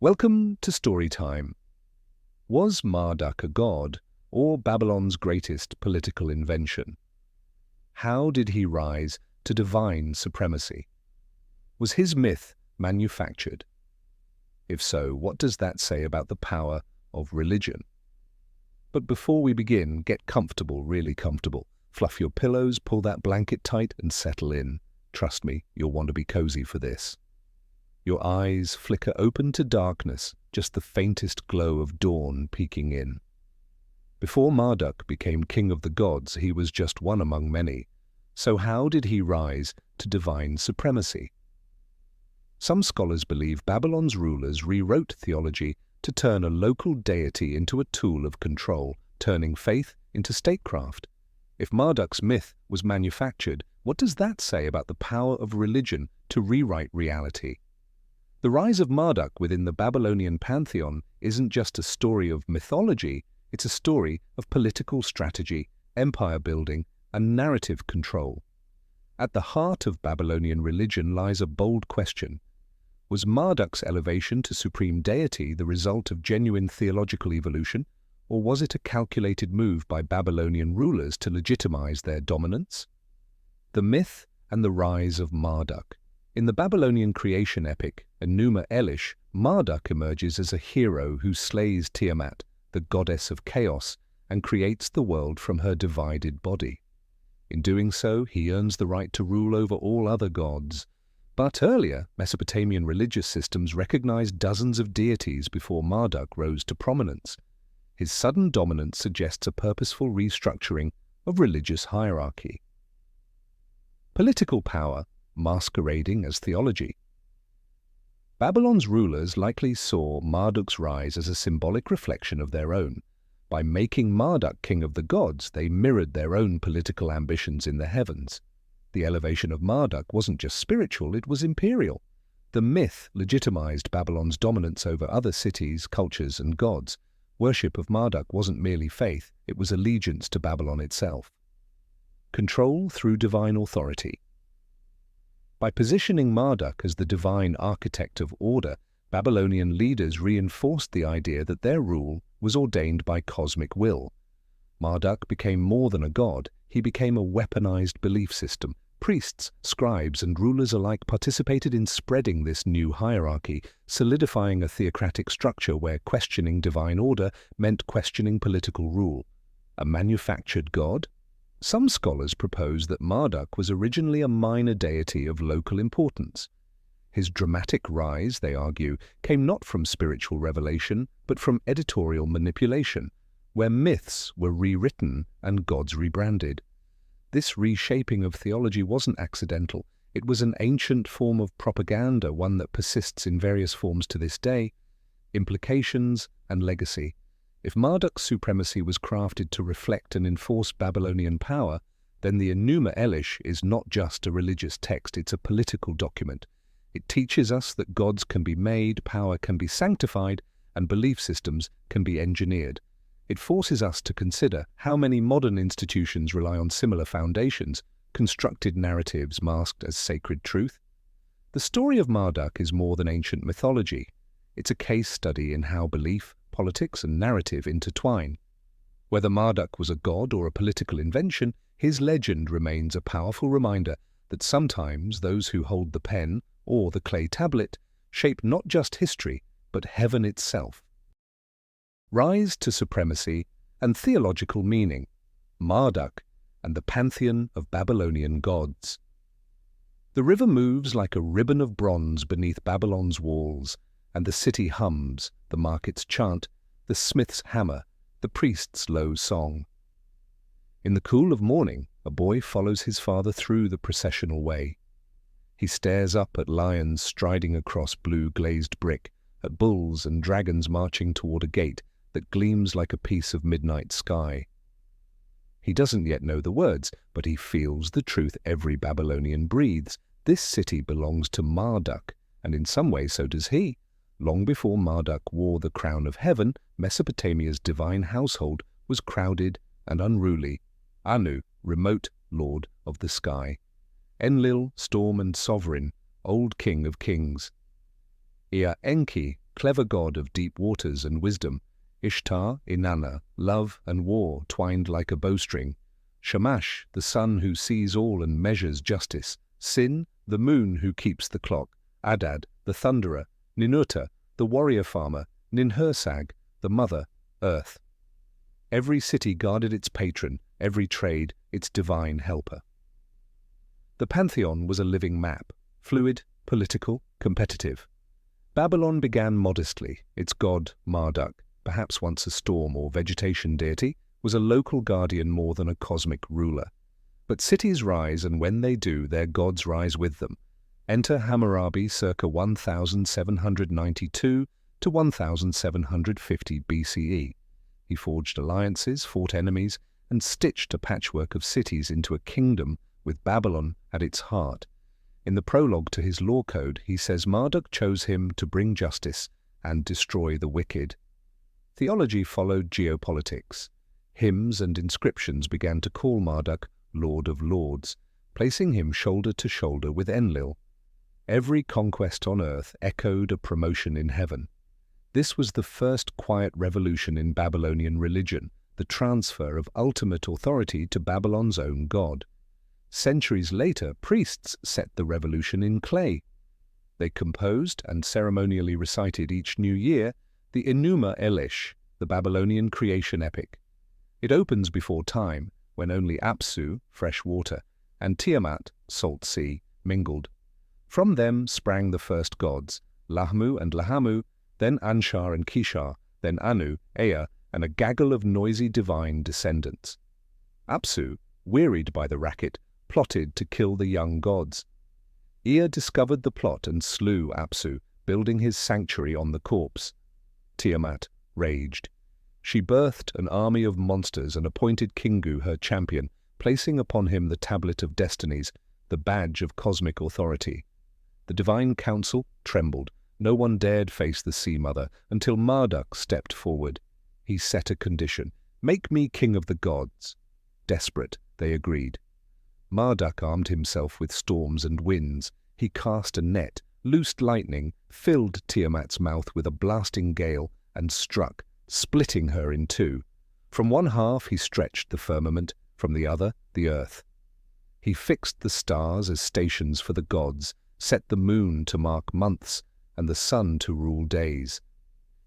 Welcome to Storytime. Was Marduk a god, or Babylon's greatest political invention? How did he rise to divine supremacy? Was his myth manufactured? If so, what does that say about the power of religion? But before we begin, get comfortable, really comfortable. Fluff your pillows, pull that blanket tight, and settle in. Trust me, you'll want to be cozy for this. Your eyes flicker open to darkness, just the faintest glow of dawn peeking in. Before Marduk became king of the gods, he was just one among many. So how did he rise to divine supremacy? Some scholars believe Babylon's rulers rewrote theology to turn a local deity into a tool of control, turning faith into statecraft. If Marduk's myth was manufactured, what does that say about the power of religion to rewrite reality? The rise of Marduk within the Babylonian pantheon isn't just a story of mythology, it's a story of political strategy, empire building, and narrative control. At the heart of Babylonian religion lies a bold question. Was Marduk's elevation to supreme deity the result of genuine theological evolution, or was it a calculated move by Babylonian rulers to legitimize their dominance? The myth and the rise of Marduk. In the Babylonian creation epic, Enuma Elish, Marduk emerges as a hero who slays Tiamat, the goddess of chaos, and creates the world from her divided body. In doing so, he earns the right to rule over all other gods. But earlier, Mesopotamian religious systems recognized dozens of deities before Marduk rose to prominence. His sudden dominance suggests a purposeful restructuring of religious hierarchy. Political power masquerading as theology. Babylon's rulers likely saw Marduk's rise as a symbolic reflection of their own. By making Marduk king of the gods, they mirrored their own political ambitions in the heavens. The elevation of Marduk wasn't just spiritual, it was imperial. The myth legitimized Babylon's dominance over other cities, cultures, and gods. Worship of Marduk wasn't merely faith, it was allegiance to Babylon itself. Control through divine authority. By positioning Marduk as the divine architect of order, Babylonian leaders reinforced the idea that their rule was ordained by cosmic will. Marduk became more than a god, he became a weaponized belief system. Priests, scribes, and rulers alike participated in spreading this new hierarchy, solidifying a theocratic structure where questioning divine order meant questioning political rule. A manufactured god? Some scholars propose that Marduk was originally a minor deity of local importance. His dramatic rise, they argue, came not from spiritual revelation, but from editorial manipulation, where myths were rewritten and gods rebranded. This reshaping of theology wasn't accidental. It was an ancient form of propaganda, one that persists in various forms to this day. Implications and legacy. If Marduk's supremacy was crafted to reflect and enforce Babylonian power, then the Enuma Elish is not just a religious text, it's a political document. It teaches us that gods can be made, power can be sanctified, and belief systems can be engineered. It forces us to consider how many modern institutions rely on similar foundations, constructed narratives masked as sacred truth. The story of Marduk is more than ancient mythology. It's a case study in how belief, politics, and narrative intertwine. Whether Marduk was a god or a political invention, his legend remains a powerful reminder that sometimes those who hold the pen or the clay tablet shape not just history, but heaven itself. Rise to supremacy and theological meaning. Marduk and the pantheon of Babylonian gods. The river moves like a ribbon of bronze beneath Babylon's walls, and the city hums, the markets chant, the smith's hammer, the priest's low song. In the cool of morning, a boy follows his father through the processional way. He stares up at lions striding across blue glazed brick, at bulls and dragons marching toward a gate that gleams like a piece of midnight sky. He doesn't yet know the words, but he feels the truth every Babylonian breathes. This city belongs to Marduk, and in some way so does he. Long before Marduk wore the crown of heaven, Mesopotamia's divine household was crowded and unruly. Anu, remote lord of the sky. Enlil, storm and sovereign, old king of kings. Ea Enki, clever god of deep waters and wisdom; Ishtar, Inanna, love and war twined like a bowstring; Shamash, the sun who sees all and measures justice; Sin, the moon who keeps the clock; Adad, the thunderer; Ninurta, the warrior farmer; Ninhursag, the mother, earth. Every city guarded its patron, every trade its divine helper. The pantheon was a living map, fluid, political, competitive. Babylon began modestly. Its god, Marduk, perhaps once a storm or vegetation deity, was a local guardian more than a cosmic ruler. But cities rise, and when they do, their gods rise with them. Enter Hammurabi circa 1792 to 1750 BCE. He forged alliances, fought enemies, and stitched a patchwork of cities into a kingdom with Babylon at its heart. In the prologue to his law code, he says Marduk chose him to bring justice and destroy the wicked. Theology followed geopolitics. Hymns and inscriptions began to call Marduk Lord of Lords, placing him shoulder to shoulder with Enlil. Every conquest on earth echoed a promotion in heaven. This was the first quiet revolution in Babylonian religion, the transfer of ultimate authority to Babylon's own god. Centuries later, priests set the revolution in clay. They composed and ceremonially recited each new year the Enuma Elish, the Babylonian creation epic. It opens before time, when only Apsu, fresh water, and Tiamat, salt sea, mingled. From them sprang the first gods, Lahmu and Lahamu, then Anshar and Kishar, then Anu, Ea, and a gaggle of noisy divine descendants. Apsu, wearied by the racket, plotted to kill the young gods. Ea discovered the plot and slew Apsu, building his sanctuary on the corpse. Tiamat raged. She birthed an army of monsters and appointed Kingu her champion, placing upon him the Tablet of Destinies, the badge of cosmic authority. The divine council trembled. No one dared face the Sea Mother until Marduk stepped forward. He set a condition: "Make me king of the gods." Desperate, they agreed. Marduk armed himself with storms and winds. He cast a net, loosed lightning, filled Tiamat's mouth with a blasting gale, and struck, splitting her in two. From one half he stretched the firmament, from the other the earth. He fixed the stars as stations for the gods, set the moon to mark months, and the sun to rule days.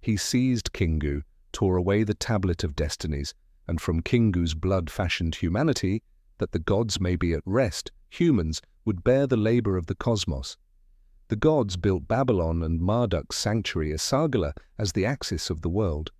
He seized Kingu, tore away the Tablet of Destinies, and from Kingu's blood fashioned humanity, that the gods may be at rest, humans would bear the labor of the cosmos. The gods built Babylon and Marduk's sanctuary Esagila as the axis of the world.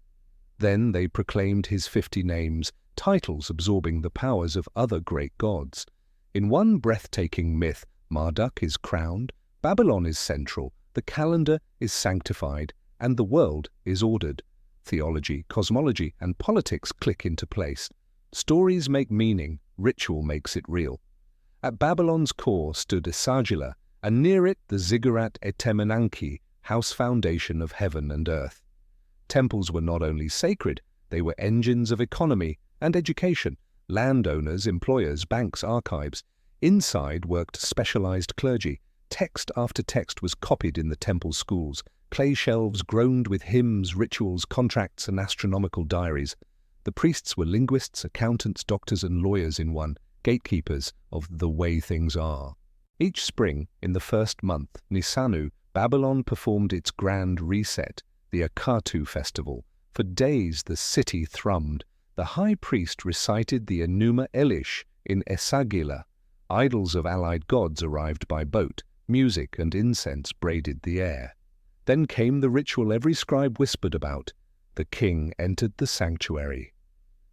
Then they proclaimed his 50 names, titles absorbing the powers of other great gods. In one breathtaking myth, Marduk is crowned, Babylon is central, the calendar is sanctified, and the world is ordered. Theology, cosmology, and politics click into place. Stories make meaning, ritual makes it real. At Babylon's core stood Esagila, and near it the Ziggurat Etemenanki, house foundation of heaven and earth. Temples were not only sacred, they were engines of economy and education, landowners, employers, banks, archives. Inside worked specialized clergy. Text after text was copied in the temple schools. Clay shelves groaned with hymns, rituals, contracts, and astronomical diaries. The priests were linguists, accountants, doctors, and lawyers in one, gatekeepers of the way things are. Each spring, in the first month, Nisanu, Babylon performed its grand reset, the Akatu festival. For days the city thrummed. The high priest recited the Enuma Elish in Esagila. Idols of allied gods arrived by boat. Music and incense braided the air. Then came the ritual every scribe whispered about. The king entered the sanctuary.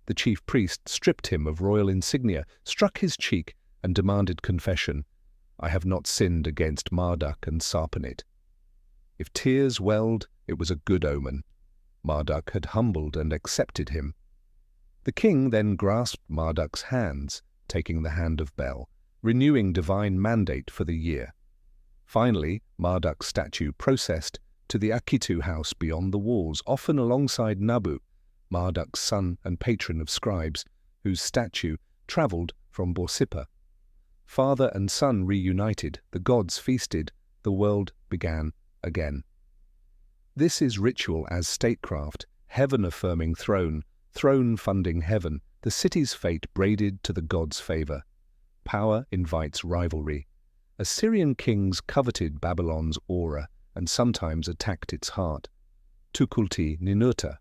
The chief priest stripped him of royal insignia, struck his cheek, and demanded confession. "I have not sinned against Marduk and Sarpanit." If tears welled, it was a good omen. Marduk had humbled and accepted him. The king then grasped Marduk's hands, taking the hand of Bel, renewing divine mandate for the year. Finally, Marduk's statue processed to the Akitu house beyond the walls, often alongside Nabu, Marduk's son and patron of scribes, whose statue travelled from Borsippa. Father and son reunited, the gods feasted, the world began again. This is ritual as statecraft, heaven-affirming throne, throne funding heaven, the city's fate braided to the god's favor. Power invites rivalry. Assyrian kings coveted Babylon's aura and sometimes attacked its heart. Tukulti Ninurta.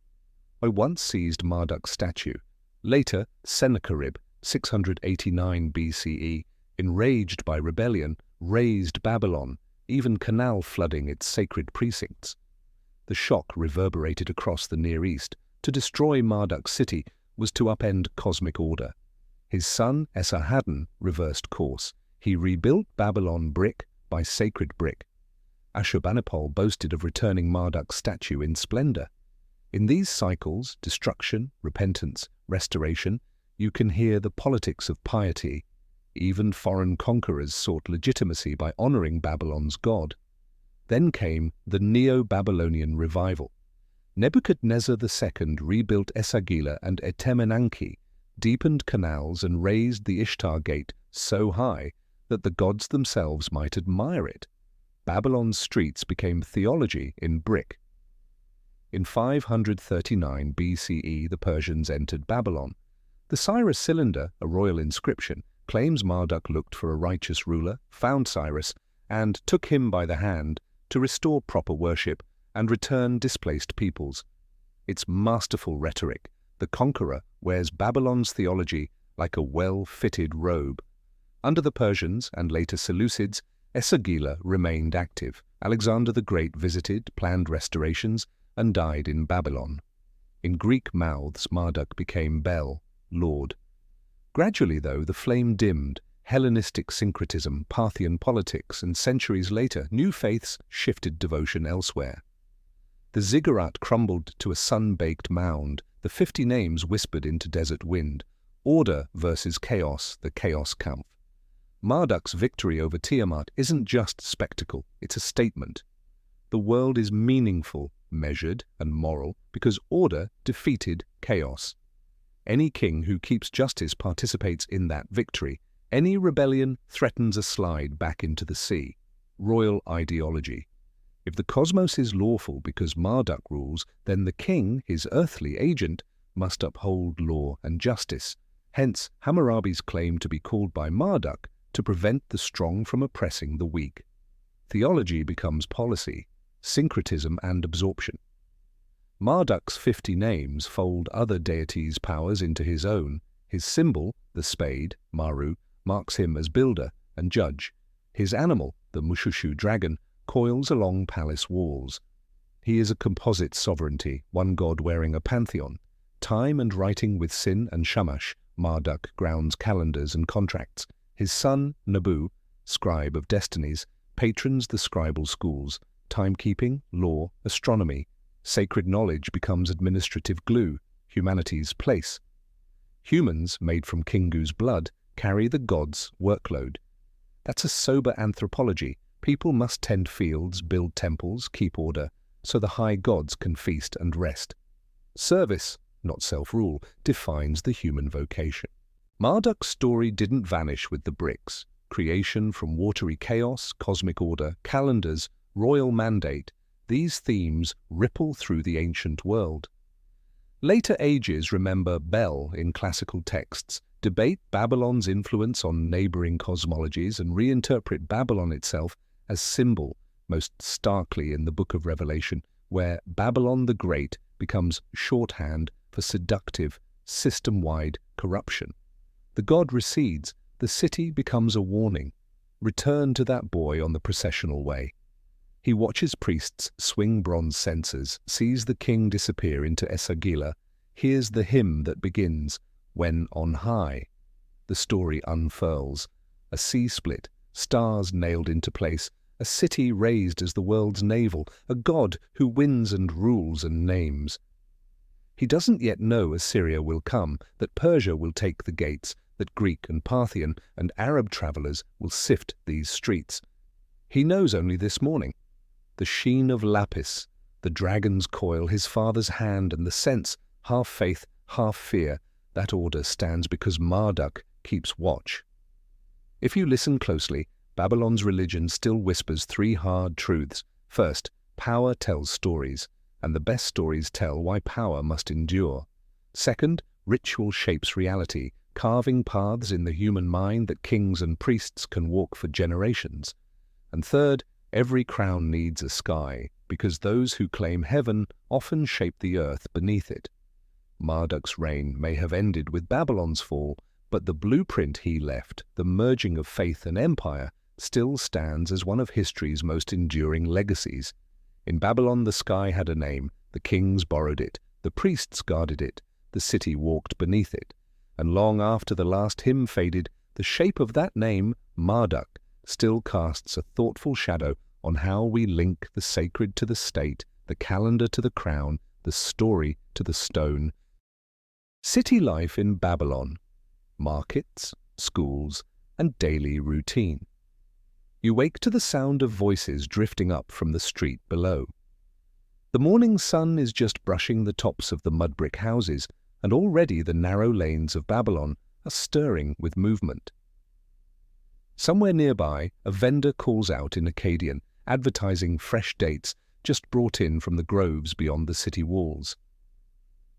I once seized Marduk's statue. Later, Sennacherib, 689 BCE, enraged by rebellion, razed Babylon, even canal flooding its sacred precincts. The shock reverberated across the Near East. To destroy Marduk's city was to upend cosmic order. His son Esarhaddon reversed course. He rebuilt Babylon brick by sacred brick. Ashurbanipal boasted of returning Marduk's statue in splendor. In these cycles, destruction, repentance, restoration, you can hear the politics of piety. Even foreign conquerors sought legitimacy by honoring Babylon's god. Then came the Neo-Babylonian revival. Nebuchadnezzar II rebuilt Esagila and Etemenanki, deepened canals and raised the Ishtar Gate so high that the gods themselves might admire it. Babylon's streets became theology in brick. In 539 BCE, the Persians entered Babylon. The Cyrus cylinder, a royal inscription, claims Marduk looked for a righteous ruler, found Cyrus, and took him by the hand to restore proper worship and return displaced peoples. Its masterful rhetoric, the conqueror wears Babylon's theology like a well-fitted robe. Under the Persians and later Seleucids, Esagila remained active. Alexander the Great visited, planned restorations, and died in Babylon. In Greek mouths, Marduk became Bel, Lord. Gradually, though, the flame dimmed. Hellenistic syncretism, Parthian politics, and centuries later, new faiths shifted devotion elsewhere. The ziggurat crumbled to a sun-baked mound, the 50 names whispered into desert wind. Order versus chaos, the chaos Kampf. Marduk's victory over Tiamat isn't just spectacle, it's a statement. The world is meaningful, measured, and moral because order defeated chaos. Any king who keeps justice participates in that victory. Any rebellion threatens a slide back into the sea. Royal ideology. If the cosmos is lawful because Marduk rules, then the king, his earthly agent, must uphold law and justice. Hence, Hammurabi's claim to be called by Marduk to prevent the strong from oppressing the weak. Theology becomes policy, syncretism and absorption. Marduk's 50 names fold other deities' powers into his own. His symbol, the spade, Maru, marks him as builder and judge. His animal, the Mushushu dragon, coils along palace walls. He is a composite sovereignty, one god wearing a pantheon. Time and writing with Sin and Shamash, Marduk grounds calendars and contracts. His son, Nabu, scribe of destinies, patrons the scribal schools. Timekeeping, law, astronomy. Sacred knowledge becomes administrative glue, humanity's place. Humans, made from Kingu's blood, carry the god's workload. That's a sober anthropology. People must tend fields, build temples, keep order, so the high gods can feast and rest. Service, not self-rule, defines the human vocation. Marduk's story didn't vanish with the bricks. Creation from watery chaos, cosmic order, calendars, royal mandate, these themes ripple through the ancient world. Later ages remember Bel in classical texts, debate Babylon's influence on neighboring cosmologies, and reinterpret Babylon itself as symbol, most starkly in the Book of Revelation, where Babylon the Great becomes shorthand for seductive, system-wide corruption. The god recedes, the city becomes a warning. Return to that boy on the processional way. He watches priests swing bronze censers, sees the king disappear into Esagila, hears the hymn that begins, "When on high." The story unfurls. A sea split, stars nailed into place, a city raised as the world's navel, a god who wins and rules and names. He doesn't yet know Assyria will come, that Persia will take the gates, that Greek and Parthian and Arab travelers will sift these streets. He knows only this morning. The sheen of lapis, the dragon's coil, his father's hand, and the sense, half faith, half fear, that order stands because Marduk keeps watch. If you listen closely, Babylon's religion still whispers 3 hard truths. First, Power tells stories, and the best stories tell why power must endure. Second, ritual shapes reality, carving paths in the human mind that kings and priests can walk for generations. And third, every crown needs a sky, because those who claim heaven often shape the earth beneath it. Marduk's reign may have ended with Babylon's fall, but the blueprint he left, the merging of faith and empire, still stands as one of history's most enduring legacies. In Babylon, the sky had a name, the kings borrowed it, the priests guarded it, the city walked beneath it. And long after the last hymn faded, the shape of that name, Marduk, still casts a thoughtful shadow on how we link the sacred to the state, the calendar to the crown, the story to the stone. City life in Babylon. Markets, schools, and daily routine. You wake to the sound of voices drifting up from the street below. The morning sun is just brushing the tops of the mud-brick houses, and already the narrow lanes of Babylon are stirring with movement. Somewhere nearby, a vendor calls out in Akkadian, advertising fresh dates just brought in from the groves beyond the city walls.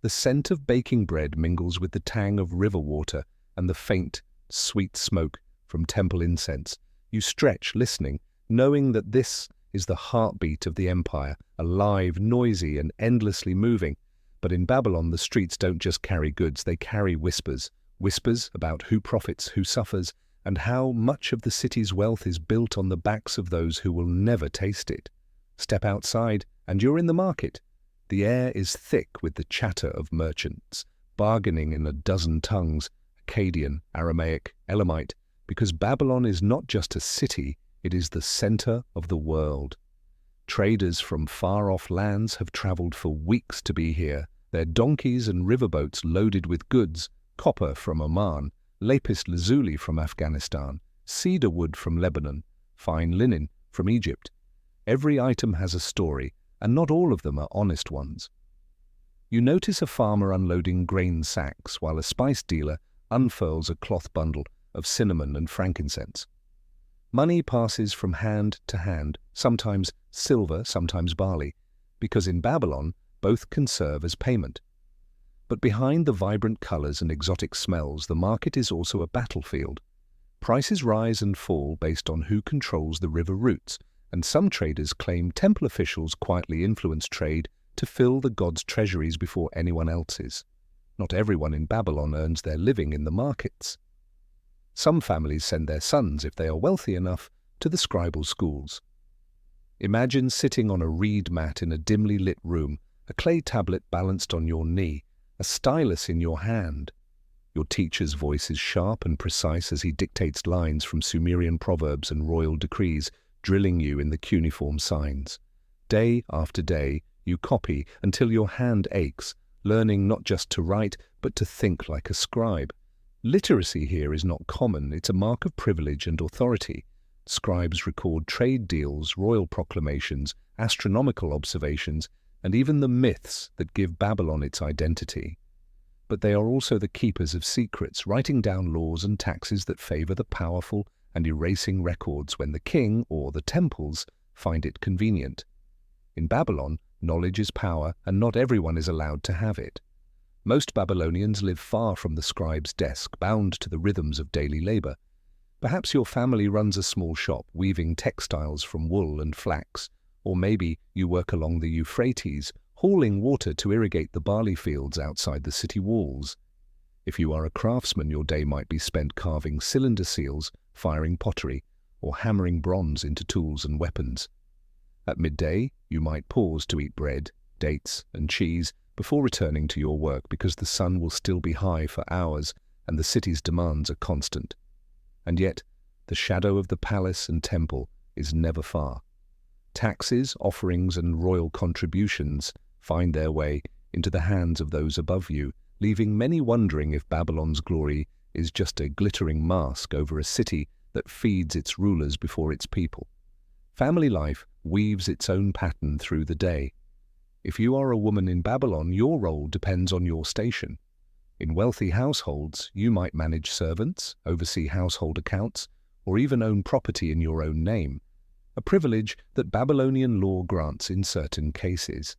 The scent of baking bread mingles with the tang of river water and the faint, sweet smoke from temple incense. You stretch, listening, knowing that this is the heartbeat of the empire, alive, noisy, and endlessly moving. But in Babylon, the streets don't just carry goods, they carry whispers. Whispers about who profits, who suffers, and how much of the city's wealth is built on the backs of those who will never taste it. Step outside, and you're in the market. The air is thick with the chatter of merchants, bargaining in a dozen tongues, Akkadian, Aramaic, Elamite, because Babylon is not just a city, it is the center of the world. Traders from far-off lands have traveled for weeks to be here, their donkeys and riverboats loaded with goods, copper from Oman, lapis lazuli from Afghanistan, cedar wood from Lebanon, fine linen from Egypt. Every item has a story, and not all of them are honest ones. You notice a farmer unloading grain sacks while a spice dealer unfurls a cloth bundle of cinnamon and frankincense. Money passes from hand to hand, sometimes silver, sometimes barley, because in Babylon both can serve as payment. But behind the vibrant colors and exotic smells, the market is also a battlefield. Prices rise and fall based on who controls the river routes, and some traders claim temple officials quietly influence trade to fill the gods' treasuries before anyone else's. Not everyone in Babylon earns their living in the markets. Some families send their sons, if they are wealthy enough, to the scribal schools. Imagine sitting on a reed mat in a dimly lit room, a clay tablet balanced on your knee, a stylus in your hand. Your teacher's voice is sharp and precise as he dictates lines from Sumerian proverbs and royal decrees, drilling you in the cuneiform signs. Day after day, you copy until your hand aches, learning not just to write, but to think like a scribe. Literacy here is not common, it's a mark of privilege and authority. Scribes record trade deals, royal proclamations, astronomical observations, and even the myths that give Babylon its identity. But they are also the keepers of secrets, writing down laws and taxes that favor the powerful and erasing records when the king or the temples find it convenient. In Babylon, knowledge is power, and not everyone is allowed to have it. Most Babylonians live far from the scribe's desk, bound to the rhythms of daily labor. Perhaps your family runs a small shop, weaving textiles from wool and flax, or maybe you work along the Euphrates, hauling water to irrigate the barley fields outside the city walls. If you are a craftsman, your day might be spent carving cylinder seals, firing pottery, or hammering bronze into tools and weapons. At midday, you might pause to eat bread, dates, and cheese before returning to your work because the sun will still be high for hours and the city's demands are constant. And yet, the shadow of the palace and temple is never far. Taxes, offerings, and royal contributions find their way into the hands of those above you, leaving many wondering if Babylon's glory is just a glittering mask over a city that feeds its rulers before its people. Family life weaves its own pattern through the day. If you are a woman in Babylon, your role depends on your station. In wealthy households, you might manage servants, oversee household accounts, or even own property in your own name. a privilege that Babylonian law grants in certain cases.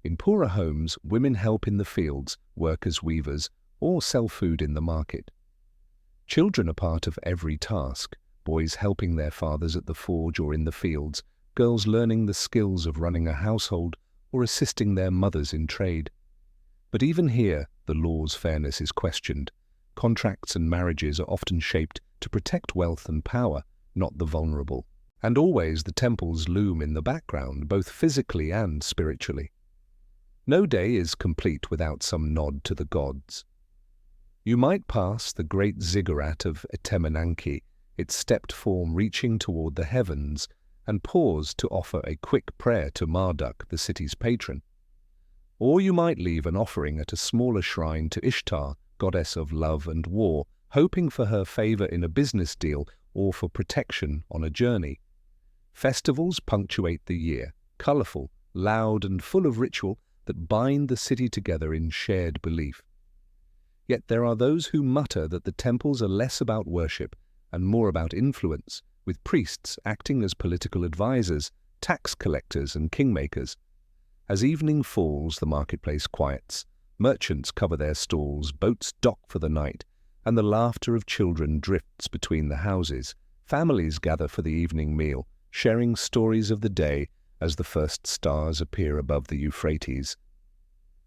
In poorer homes, women help in the fields, work as weavers, or sell food in the market. Children are part of every task, boys helping their fathers at the forge or in the fields, girls learning the skills of running a household or assisting their mothers in trade. But even here, the law's fairness is questioned. Contracts and marriages are often shaped to protect wealth and power, not the vulnerable. And always the temples loom in the background, both physically and spiritually. No day is complete without some nod to the gods. You might pass the great ziggurat of Etemenanki, its stepped form reaching toward the heavens, and pause to offer a quick prayer to Marduk, the city's patron. Or you might leave an offering at a smaller shrine to Ishtar, goddess of love and war, hoping for her favor in a business deal or for protection on a journey. Festivals punctuate the year, colorful, loud, and full of ritual that bind the city together in shared belief. Yet there are those who mutter that the temples are less about worship and more about influence, with priests acting as political advisors, tax collectors, and kingmakers. As evening falls, the marketplace quiets. Merchants cover their stalls, boats dock for the night, and the laughter of children drifts between the houses. Families gather for the evening meal, sharing stories of the day as the first stars appear above the Euphrates.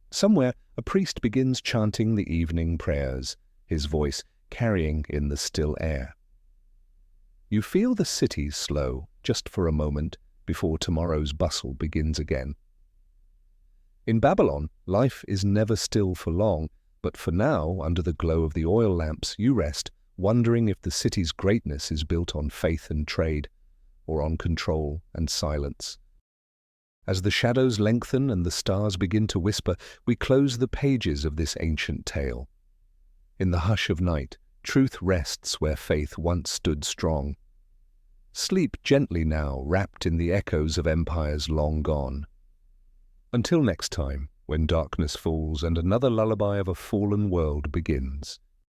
Somewhere, a priest begins chanting the evening prayers, his voice carrying in the still air. You feel the city slow, just for a moment, before tomorrow's bustle begins again. In Babylon, life is never still for long, but for now, under the glow of the oil lamps, you rest, wondering if the city's greatness is built on faith and trade, or on control and silence. As the shadows lengthen and the stars begin to whisper, we close the pages of this ancient tale. In the hush of night, truth rests where faith once stood strong. Sleep gently now, wrapped in the echoes of empires long gone. Until next time, when darkness falls and another lullaby of a fallen world begins.